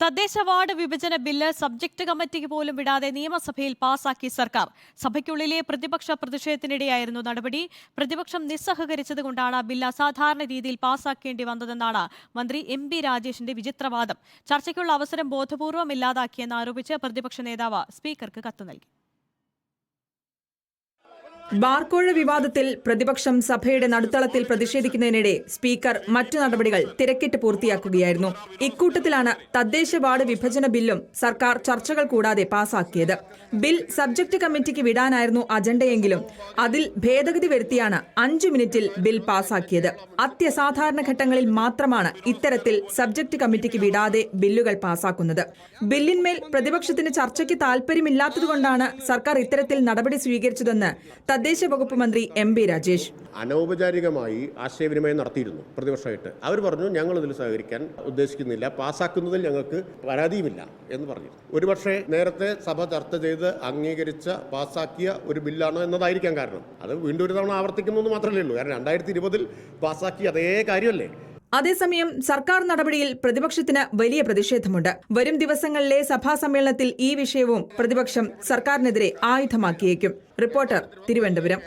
തദ്ദേശ വാർഡ് വിഭജന bill subject കമ്മിറ്റിക്ക് പോലും വിടാതെ നിയമസഭയിൽ പാസാക്കി സർക്കാർ. സഭയ്ക്കുള്ളിലെ പ്രതിപക്ഷ പ്രതിഷേധത്തിനിടെയായിരുന്നു നടപടി. പ്രതിപക്ഷം നിസ്സഹകരിച്ചതുകൊണ്ടാണ് ബില്ല് അസാധാരണ രീതിയിൽ പാസാക്കേണ്ടി വന്നതെന്നാണ് മന്ത്രി MP രാജേഷിന്റെ വിചിത്രവാദം. ചർച്ചയ്ക്കുള്ള അവസരം ബോധപൂർവം ഇല്ലാതാക്കിയെന്ന് ആരോപിച്ച് പ്രതിപക്ഷ നേതാവ് സ്പീക്കർക്ക് കത്ത് നൽകി. ബാർക്കോഴ വിവാദത്തിൽ പ്രതിപക്ഷം സഭയുടെ നടുത്തളത്തിൽ പ്രതിഷേധിക്കുന്നതിനിടെ സ്പീക്കർ മറ്റു നടപടികൾ തിരക്കിട്ട് പൂർത്തിയാക്കുകയായിരുന്നു. ഇക്കൂട്ടത്തിലാണ് തദ്ദേശ വാർഡ് വിഭജന ബില്ലും സർക്കാർ ചർച്ചകൾ കൂടാതെ പാസാക്കിയത്. ബിൽ സബ്ജക്ട് കമ്മിറ്റിക്ക് വിടാനായിരുന്നു അജണ്ടയെങ്കിലും അതിൽ ഭേദഗതി വരുത്തിയാണ് 5 മിനിറ്റിൽ ബിൽ പാസാക്കിയത്. അത്യസാധാരണ ഘട്ടങ്ങളിൽ മാത്രമാണ് ഇത്തരത്തിൽ സബ്ജക്ട് കമ്മിറ്റിക്ക് വിടാതെ ബില്ലുകൾ പാസാക്കുന്നത്. ബില്ലിന്മേൽ പ്രതിപക്ഷത്തിന് ചർച്ചയ്ക്ക് താൽപര്യമില്ലാത്തതുകൊണ്ടാണ് സർക്കാർ ഇത്തരത്തിൽ നടപടി സ്വീകരിച്ചതെന്ന് തദ്ദേശ വകുപ്പ് മന്ത്രി MP രാജേഷ് അനൗപചാരികമായി ആശയവിനിമയം നടത്തിയിരുന്നു പ്രതിപക്ഷമായിട്ട്. അവർ പറഞ്ഞു ഞങ്ങൾ ഇതിൽ സഹകരിക്കാൻ ഉദ്ദേശിക്കുന്നില്ല, പാസ്സാക്കുന്നതിൽ ഞങ്ങൾക്ക് പരാതിയുമില്ല എന്ന് പറഞ്ഞു. ഒരുപക്ഷെ നേരത്തെ സഭ ചർച്ച ചെയ്ത് അംഗീകരിച്ച പാസ്സാക്കിയ ഒരു ബില്ലാണ് എന്നതായിരിക്കാം കാരണം. അത് വീണ്ടും ഒരു തവണ ആവർത്തിക്കുന്നു മാത്രമല്ലേ ഉള്ളൂ. കാരണം 2020 പാസ്സാക്കിയ അതേ കാര്യമല്ലേ. അതേസമയം സർക്കാർ നടപടിയിൽ പ്രതിപക്ഷത്തിന് വലിയ പ്രതിഷേധമുണ്ട്. വരും ദിവസങ്ങളിലെ സഭാ സമ്മേളനത്തിൽ ഈ വിഷയവും പ്രതിപക്ഷം സർക്കാരിനെതിരെ ആയുധമാക്കിയേക്കും. റിപ്പോർട്ടർ, തിരുവനന്തപുരം.